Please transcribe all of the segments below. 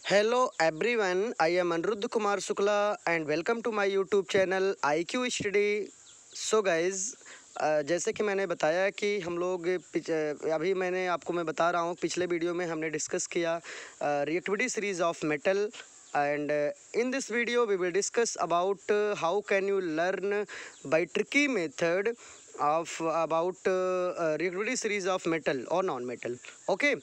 Hello everyone, I am Aniruddha Kumar Sukla and welcome to my YouTube channel IQ Study. So guys, जैसे कि मैंने बताया कि हम लोग अभी मैं बता रहा हूँ पिछले वीडियो में हमने डिस्कस किया reactivity series of metal and in this video we will discuss about how can you learn by tricky method of about reactivity series of metal or non metal. Okay,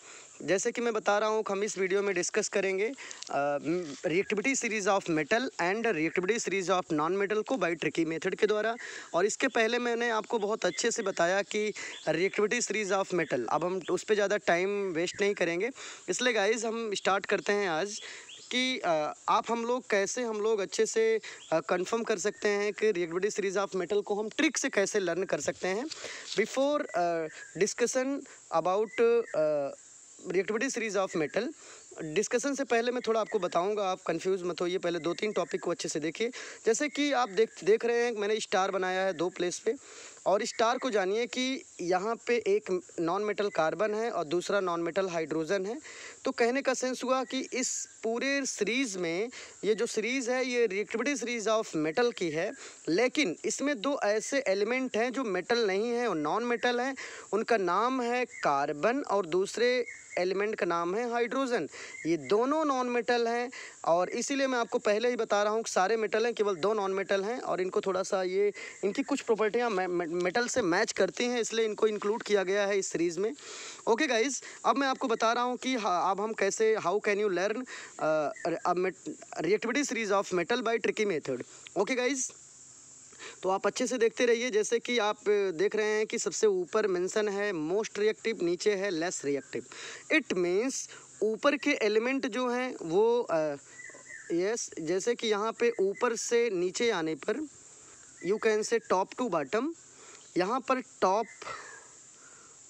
जैसे कि मैं बता रहा हूँ हम इस वीडियो में डिस्कस करेंगे reactivity series of metal and reactivity series of non metal को बाय ट्रिकी मेथड के द्वारा। और इसके पहले मैंने आपको बहुत अच्छे से बताया कि रिएक्टिविटी सीरीज़ ऑफ मेटल, अब हम उस पर ज़्यादा टाइम वेस्ट नहीं करेंगे। इसलिए गाइज हम स्टार्ट करते हैं आज कि हम लोग अच्छे से कंफर्म कर सकते हैं कि रिएक्टिविटी सीरीज़ ऑफ मेटल को हम ट्रिक से कैसे लर्न कर सकते हैं। Before discussion about reactivity series of metal, discussion से पहले मैं थोड़ा आपको बताऊंगा, आप कंफ्यूज मत होइए। पहले 2-3 टॉपिक को अच्छे से देखिए। जैसे कि आप देख रहे हैं मैंने स्टार बनाया है 2 प्लेस पे, और स्टार को जानिए कि यहाँ पे एक नॉन मेटल कार्बन है और दूसरा नॉन मेटल हाइड्रोजन है। तो कहने का सेंस हुआ कि इस पूरे सीरीज़ में ये जो सीरीज़ है ये रिएक्टिविटी सीरीज़ ऑफ मेटल की है, लेकिन इसमें 2 ऐसे एलिमेंट हैं जो मेटल नहीं है और नॉन मेटल हैं। उनका नाम है कार्बन और दूसरे एलिमेंट का नाम है हाइड्रोजन। ये दोनों नॉन मेटल हैं और इसीलिए मैं आपको पहले ही बता रहा हूँ कि सारे मेटल हैं, केवल 2 नॉन मेटल हैं और इनको थोड़ा सा ये इनकी कुछ प्रॉपर्टियाँ मेटल से मैच करती हैं, इसलिए इनको इंक्लूड किया गया है इस सीरीज़ में। ओके गाइज, अब मैं आपको बता रहा हूँ कि अब हम कैसे how can you learn reactivity series of metal by tricky method. Okay guys, तो आप अच्छे से देखते रहिए। जैसे कि आप देख रहे हैं कि सबसे ऊपर मेंशन है मोस्ट रिएक्टिव, नीचे है लेस रिएक्टिव। इट मीन्स ऊपर के एलिमेंट जो हैं वो यस जैसे कि यहाँ पे ऊपर से नीचे आने पर you can say top to bottom, यहाँ पर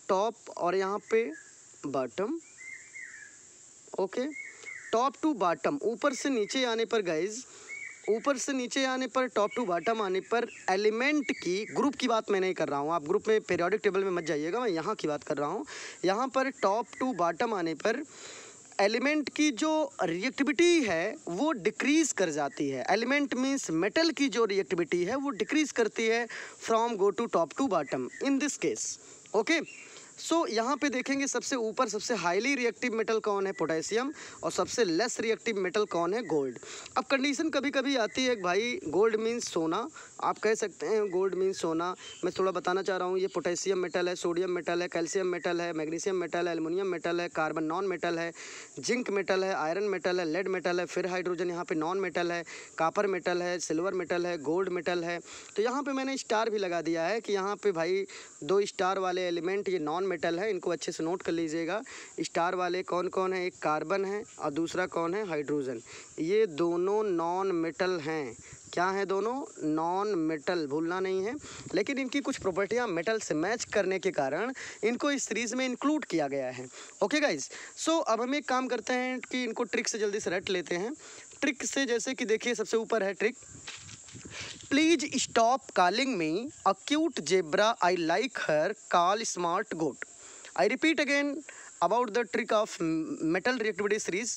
टॉप और यहाँ पे bottom. Okay, top to bottom, ऊपर से नीचे आने पर गाइज, ऊपर से नीचे आने पर टॉप टू बॉटम आने पर एलिमेंट की, ग्रुप की बात मैं नहीं कर रहा हूँ, आप ग्रुप में पीरियोडिक टेबल में मत जाइएगा, मैं यहाँ की बात कर रहा हूँ। यहाँ पर टॉप टू बॉटम आने पर एलिमेंट की जो रिएक्टिविटी है वो डिक्रीज़ कर जाती है। एलिमेंट मीन्स मेटल की जो रिएक्टिविटी है वो डिक्रीज़ करती है from go to top to bottom in this case. Okay, so यहाँ पे देखेंगे सबसे ऊपर सबसे हाईली रिएक्टिव मेटल कौन है, पोटेशियम, और सबसे लेस रिएक्टिव मेटल कौन है, गोल्ड। अब कंडीशन कभी कभी आती है भाई गोल्ड मीन्स सोना, आप कह सकते हैं गोल्ड मीन्स सोना। मैं थोड़ा बताना चाह रहा हूँ, ये पोटेशियम मेटल है, सोडियम मेटल है, कैल्शियम मेटल है, मैग्नीशियम मेटल है, एल्युमिनियम मेटल है, कार्बन नॉन मेटल है, जिंक मेटल है, आयरन मेटल है, लेड मेटल है, फिर हाइड्रोजन यहाँ पे नॉन मेटल है, कापर मेटल है, सिल्वर मेटल है, गोल्ड मेटल है। तो यहाँ पे मैंने स्टार भी लगा दिया है कि यहाँ पे भाई 2 स्टार वाले एलिमेंट ये नॉन मेटल है, इनको अच्छे से नोट कर लीजिएगा। स्टार वाले कौन कौन है, एक कार्बन है और दूसरा कौन है, हाइड्रोजन। ये दोनों नॉन मेटल हैं। क्या है, दोनों नॉन मेटल, भूलना नहीं है। लेकिन इनकी कुछ प्रॉपर्टियां मेटल से मैच करने के कारण इनको इस सीरीज में इंक्लूड किया गया है। ओके गाइज, सो अब हम एक काम करते हैं कि इनको ट्रिक से जल्दी से रट लेते हैं। ट्रिक से जैसे कि देखिए सबसे ऊपर है trick, please stop calling me a cute zebra, I like her, call smart goat. I repeat again about the trick of metal reactivity series.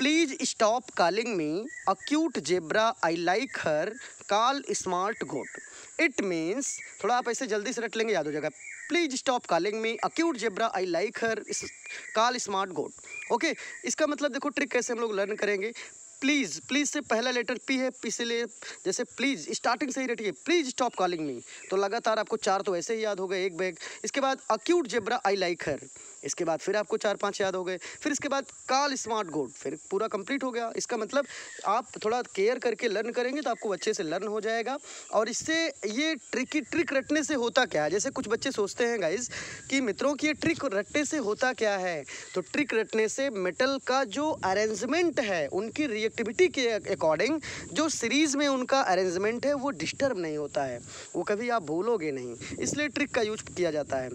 Please stop calling me a cute zebra, I like her, call smart goat. It means, थोड़ा आप ऐसे जल्दी से रट लेंगे याद हो जाएगा। Please stop calling me a cute zebra, I like her, call smart goat. Okay, इसका मतलब देखो ट्रिक कैसे हम लोग लर्न करेंगे। प्लीज़, प्लीज़ से पहला लेटर पी है, पी से ले, जैसे प्लीज़ स्टार्टिंग से ही रटिए, प्लीज़ स्टॉप कॉलिंग मी, तो लगातार आपको 4 तो ऐसे ही याद हो गए, एक बैग। इसके बाद अक्यूट जेब्रा, आई लाइक हर, इसके बाद फिर आपको 4-5 याद हो गए। फिर इसके बाद कॉल स्मार्ट गोट, फिर पूरा कंप्लीट हो गया। इसका मतलब आप थोड़ा केयर करके लर्न करेंगे तो आपको अच्छे से लर्न हो जाएगा। और इससे ये ट्रिक रटने से होता क्या है, जैसे कुछ बच्चे सोचते हैं गाइज कि मित्रों की ये ट्रिक रटने से होता क्या है, तो ट्रिक रटने से मेटल का जो अरेंजमेंट है उनकी रिएक्टिविटी के अकॉर्डिंग जो सीरीज़ में उनका अरेंजमेंट है वो डिस्टर्ब नहीं होता है, वो कभी आप भूलोगे नहीं, इसलिए ट्रिक का यूज किया जाता है।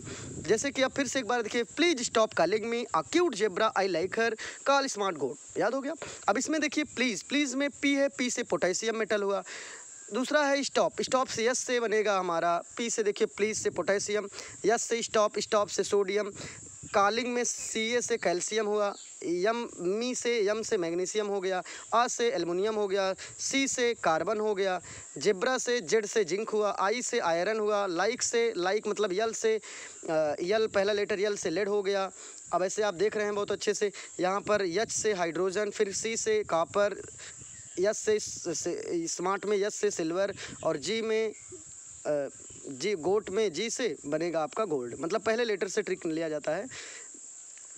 जैसे कि आप फिर से एक बार देखिए, please stop calling me a cute zebra, I like her, call smart goat, याद हो गया। अब इसमें देखिए प्लीज, प्लीज में पी है, पी से पोटेशियम मेटल हुआ। दूसरा है स्टॉप, स्टॉप से यस से बनेगा हमारा, पी से देखिए प्लीज से पोटेशियम, यस से स्टॉप, स्टॉप से सोडियम, कालिंग में Ca से कैल्शियम हुआ, मी से मैग्नीशियम हो गया, आ से एल्युमिनियम हो गया, सी से कार्बन हो गया, जेब्रा से जेड से जिंक हुआ, आई से आयरन हुआ, लाइक मतलब यल से यल पहला लेटर यल से लेड हो गया। अब ऐसे आप देख रहे हैं बहुत अच्छे से, यहाँ पर एच से हाइड्रोजन, फिर सी से कॉपर, यस से स्मार्ट में यस से सिल्वर, और जी में जी गोट में जी से बनेगा आपका गोल्ड। मतलब पहले लेटर से ट्रिक लिया जाता है,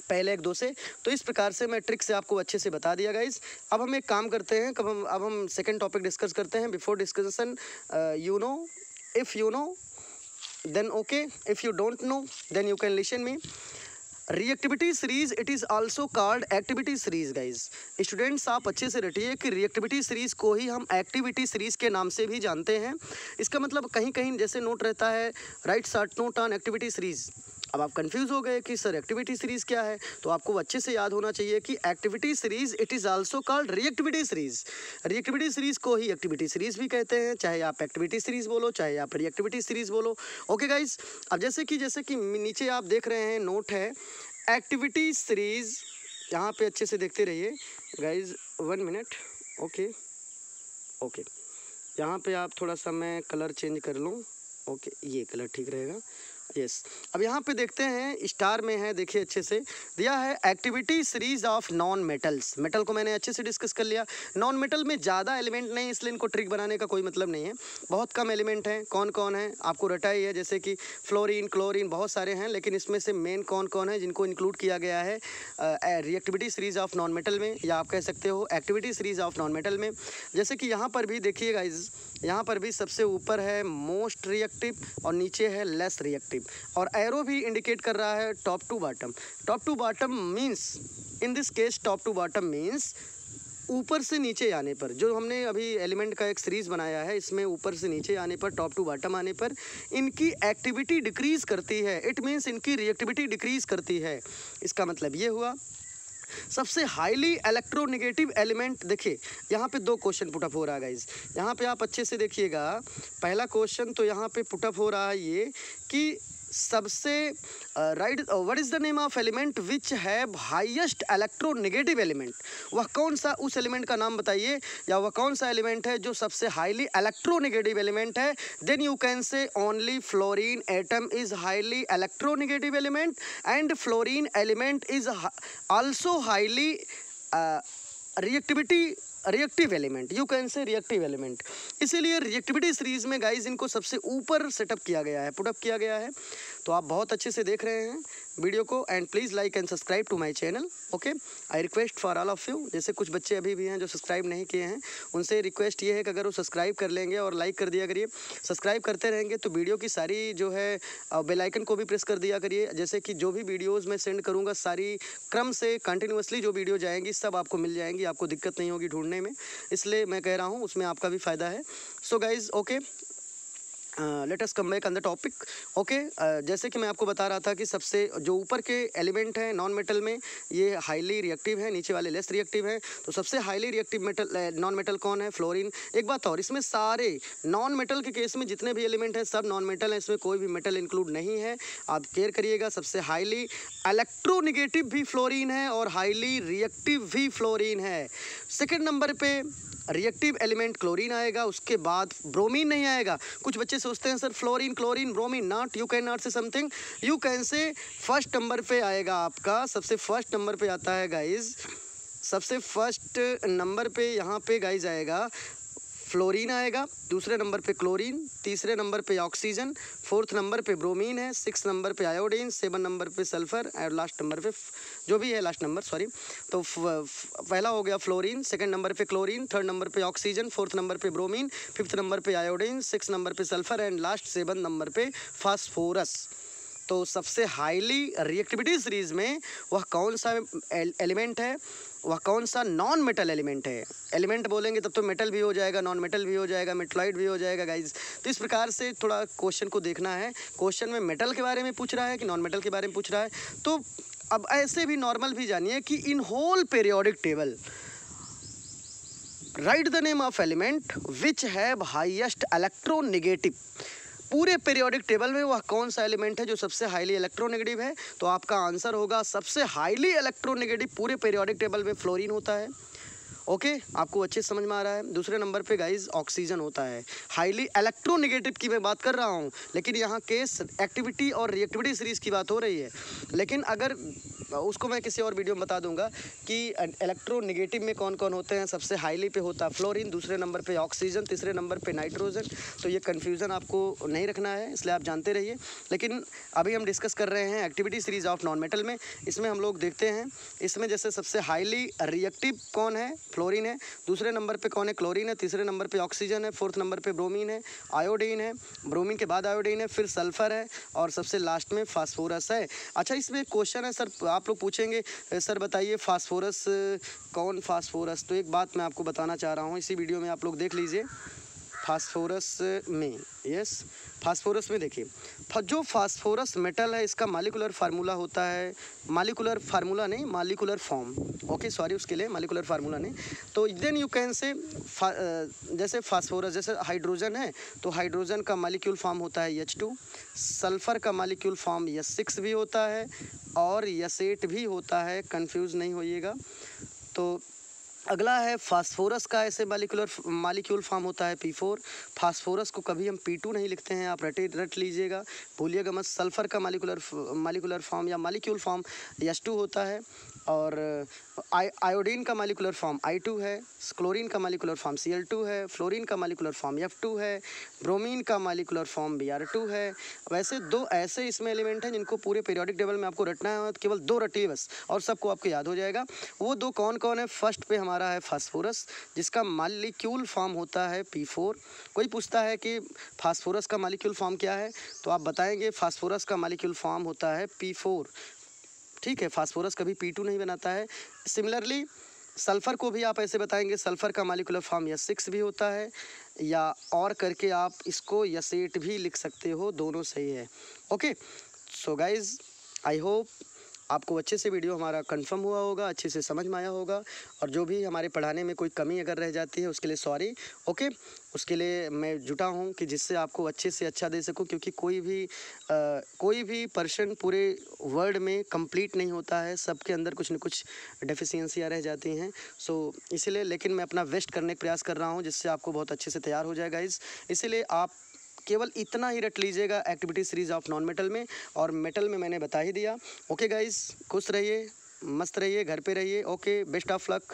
पहले एक दो से। तो इस प्रकार से मैं ट्रिक से आपको अच्छे से बता दिया गाइज। अब हम एक काम करते हैं, अब हम सेकंड टॉपिक डिस्कस करते हैं। Before discussion, you know, if you know then okay, if you don't know then you can listen me. Reactivity series it is also called activity series guys. Students आप अच्छे से रटिए कि reactivity series को ही हम activity series के नाम से भी जानते हैं। इसका मतलब कहीं कहीं जैसे नोट रहता है right short note on activity series. अब आप कंफ्यूज हो गए कि सर एक्टिविटी सीरीज क्या है, तो आपको अच्छे से याद होना चाहिए कि activity series it is also called reactivity series. Reactivity series को ही एक्टिविटी सीरीज भी कहते हैं, चाहे आप एक्टिविटी सीरीज बोलो चाहे आप रिएक्टिविटी सीरीज बोलो। ओके गाइज, अब जैसे कि नीचे आप देख रहे हैं नोट है एक्टिविटी सीरीज, यहाँ पे अच्छे से देखते रहिए गाइज। 1 मिनट, ओके, यहाँ पे आप थोड़ा सा मैं कलर चेंज कर लूँ। ओके, ये कलर ठीक रहेगा, यस। अब यहाँ पे देखते हैं स्टार में है, देखिए अच्छे से दिया है activity series of non metals. Metal को मैंने अच्छे से डिस्कस कर लिया। नॉन मेटल में ज़्यादा एलिमेंट नहीं, इसलिए इनको ट्रिक बनाने का कोई मतलब नहीं है। बहुत कम एलिमेंट हैं। कौन कौन है आपको रटा ही है, जैसे कि फ्लोरीन, क्लोरीन, बहुत सारे हैं, लेकिन इसमें से मेन कौन कौन है जिनको इंक्लूड किया गया है reactivity series of non metal में, या आप कह सकते हो activity series of non metal में। जैसे कि यहाँ पर भी देखिए गाइज, यहाँ पर भी सबसे ऊपर है मोस्ट रिएक्टिव और नीचे है लेस रिएक्टिव, और एरो भी इंडिकेट कर रहा है top to bottom. Top to bottom means, in this case top to bottom means ऊपर से नीचे आने पर, जो हमने अभी एलिमेंट का एक सीरीज बनाया है, इसमें ऊपर से नीचे आने पर, टॉप टू बॉटम आने पर इनकी एक्टिविटी डिक्रीज करती है। इट मीन्स इनकी रिएक्टिविटी डिक्रीज करती है। इसका मतलब ये हुआ सबसे हाईली इलेक्ट्रोनेगेटिव एलिमेंट। देखिए यहाँ पे 2 क्वेश्चन पुटअप हो रहा है गाइज, यहाँ पे आप अच्छे से देखिएगा। पहला क्वेश्चन तो यहाँ पे पुटअप हो रहा है ये कि सबसे right what is the name of element which have highest electronegative element. वह कौन सा, उस एलिमेंट का नाम बताइए, या वह कौन सा एलिमेंट है जो सबसे हाईली इलेक्ट्रोनेगेटिव एलिमेंट है। Then you can say only fluorine atom is highly electronegative element and fluorine element is also highly reactive element, you can say reactive element. इसीलिए रिएक्टिविटी सीरीज में गाइज इनको सबसे ऊपर setup किया गया है, put up किया गया है। तो आप बहुत अच्छे से देख रहे हैं वीडियो को, and please like and subscribe to my channel. Okay, I request for all of you. जैसे कुछ बच्चे अभी भी हैं जो सब्सक्राइब नहीं किए हैं, उनसे रिक्वेस्ट ये है कि अगर वो सब्सक्राइब कर लेंगे और लाइक कर दिया करिए। सब्सक्राइब करते रहेंगे तो वीडियो की सारी जो है बेल आइकन को भी प्रेस कर दिया करिए, जैसे कि जो भी वीडियोज़ मैं सेंड करूँगा सारी क्रम से कंटिन्यूसली जो वीडियो जाएंगी सब आपको मिल जाएंगी, आपको दिक्कत नहीं होगी ढूंढने में। इसलिए मैं कह रहा हूँ, उसमें आपका भी फ़ायदा है। So guys okay, let us come back on the topic. Okay, जैसे कि मैं आपको बता रहा था कि सबसे जो ऊपर के एलिमेंट हैं नॉन मेटल में, ये हाईली रिएक्टिव है, नीचे वाले लेस रिएक्टिव हैं। तो सबसे highly reactive metal non metal कौन है? फ्लोरीन। एक बात और, इसमें सारे नॉन मेटल के केस में जितने भी एलिमेंट हैं सब नॉन मेटल हैं, इसमें कोई भी मेटल इंक्लूड नहीं है। आप केयर करिएगा। सबसे हाईली इलेक्ट्रोनेगेटिव भी फ्लोरीन है और हाईली रिएक्टिव भी फ्लोरीन है। सेकेंड नंबर पे रिएक्टिव एलिमेंट क्लोरीन आएगा, उसके बाद ब्रोमीन नहीं आएगा। कुछ बच्चे सोचते हैं sir fluorine chlorine bromine, not, you can not से समथिंग, यू कैन से फर्स्ट नंबर पे आएगा आपका, सबसे फर्स्ट नंबर पे आता है गाइज, सबसे फर्स्ट नंबर पे यहाँ पे गाइज आएगा फ्लोरीन आएगा, दूसरे नंबर पे क्लोरीन, तीसरे नंबर पे ऑक्सीजन, फोर्थ नंबर पे ब्रोमीन है, 6 नंबर पे आयोडीन, 7 नंबर पे सल्फर और लास्ट नंबर पे जो भी है लास्ट नंबर सॉरी। तो पहला हो गया फ्लोरीन, सेकंड नंबर पे क्लोरीन, थर्ड नंबर पे ऑक्सीजन, फोर्थ नंबर पे ब्रोमीन, फिफ्थ नंबर पे आयोडीन, 6 नंबर पे सल्फर एंड लास्ट 7 नंबर पे फास्फोरस। तो सबसे हाईली रिएक्टिविटी सीरीज में वह कौन सा एलिमेंट है, वह कौन सा नॉन मेटल एलिमेंट है। एलिमेंट बोलेंगे तब तो मेटल भी हो जाएगा, नॉन मेटल भी हो जाएगा, मेटलॉइड भी हो जाएगा गाइज। तो इस प्रकार से थोड़ा क्वेश्चन को देखना है। क्वेश्चन में मेटल के बारे में पूछ रहा है कि नॉन मेटल के बारे में पूछ रहा है। तो अब ऐसे भी नॉर्मल भी जानिए कि in whole periodic table write the name of element which have highest electronegative. पूरे पीरियोडिक टेबल में वह कौन सा एलिमेंट है जो सबसे हाईली इलेक्ट्रोनेगेटिव है? तो आपका आंसर होगा सबसे हाईली इलेक्ट्रोनेगेटिव पूरे पीरियोडिक टेबल में फ्लोरीन होता है। ओके, आपको अच्छे समझ में आ रहा है। दूसरे नंबर पे गाइज ऑक्सीजन होता है। हाईली इलेक्ट्रोनेगेटिव की मैं बात कर रहा हूँ, लेकिन यहाँ केस एक्टिविटी और रिएक्टिविटी सीरीज की बात हो रही है। लेकिन अगर उसको मैं किसी और वीडियो में बता दूंगा कि इलेक्ट्रोनेगेटिव में कौन कौन होते हैं। सबसे हाईली पे होता है फ्लोरीन, दूसरे नंबर पे ऑक्सीजन, तीसरे नंबर पे नाइट्रोजन। तो ये कन्फ्यूज़न आपको नहीं रखना है, इसलिए आप जानते रहिए। लेकिन अभी हम डिस्कस कर रहे हैं activity series of non metal में। इसमें हम लोग देखते हैं, इसमें जैसे सबसे हाईली रिएक्टिव कौन है? फ्लोरीन है। दूसरे नंबर पे कौन है? क्लोरीन है। तीसरे नंबर पे ऑक्सीजन है। फोर्थ नंबर पे ब्रोमीन है। आयोडीन है। ब्रोमीन के बाद आयोडीन है, फिर सल्फर है, और सबसे लास्ट में फास्फोरस है। अच्छा, इसमें क्वेश्चन है सर, आप लोग पूछेंगे सर बताइए फास्फोरस कौन? फास्फोरस तो एक बात मैं आपको बताना चाह रहा हूँ, इसी वीडियो में आप लोग देख लीजिए। फास्फोरस में, यस, फास्फोरस में देखिए, जो फास्फोरस मेटल है इसका मालिकुलर फार्मूला होता है, मालिकुलर फार्मूला नहीं, मालिकुलर फॉर्म, ओके सॉरी उसके लिए मालिकुलर फार्मूला नहीं। तो देन यू कैन से जैसे फास्फोरस, जैसे हाइड्रोजन है तो हाइड्रोजन का मालिक्यूल फॉर्म होता है H2, सल्फर का मालिक्यूल फॉर्म H6 भी होता है और H8 भी होता है, कंफ्यूज नहीं होइएगा। तो अगला है फास्फोरस का ऐसे मालिक्यूल फॉर्म होता है P4। फास्फोरस को कभी हम P2 नहीं लिखते हैं, आप रट लीजिएगा, भूलिएगा मत। सल्फर का मालिकुलर फॉर्म या मालिक्यूल फॉर्म H2 होता है, और आयोडीन का मालिकुलर फॉर्म I2 है, क्लोरीन का मालिकुलर फॉर्म Cl2 है, फ्लोरीन का मालिकुलर फॉर्म F2 है, ब्रोमीन का मालिकुलर फॉर्म Br2 है। वैसे दो ऐसे इसमें एलिमेंट हैं जिनको पूरे पीरियोडिक टेबल में आपको रटना है, केवल दो रटिए बस, और सबको आपको याद हो जाएगा। वो दो कौन कौन है? फर्स्ट पे हमारा है फास्फोरस, जिसका मालिक्यूल फॉर्म होता है P4। कोई पूछता है कि फास्फोरस का मालिक्यूल फॉर्म क्या है, तो आप बताएंगे फास्फोरस का मालिक्यूल फॉर्म होता है P4, ठीक है। फास्फोरस कभी P2 नहीं बनाता है। सिमिलरली सल्फ़र को भी आप ऐसे बताएंगे, सल्फ़र का मालिकुलर फॉर्म H6 भी होता है, या और करके आप इसको H8 भी लिख सकते हो, दोनों सही है। Okay, so guys I hope आपको अच्छे से वीडियो हमारा कंफर्म हुआ होगा, अच्छे से समझ में आया होगा, और जो भी हमारे पढ़ाने में कोई कमी अगर रह जाती है उसके लिए सॉरी। ओके, उसके लिए मैं जुटा हूँ कि जिससे आपको अच्छे से अच्छा दे सकूँ, क्योंकि कोई भी पर्सन पूरे वर्ल्ड में कंप्लीट नहीं होता है, सबके अंदर कुछ न कुछ डेफिशिएंसियाँ रह जाती हैं। सो इसीलिए, लेकिन मैं अपना बेस्ट करने का प्रयास कर रहा हूँ जिससे आपको बहुत अच्छे से तैयार हो जाएगा। इसीलिए आप केवल इतना ही रट लीजिएगा activity series of non metal में, और मेटल में मैंने बता ही दिया। ओके गाइज, खुश रहिए, मस्त रहिए, घर पे रहिए। Okay, best of luck.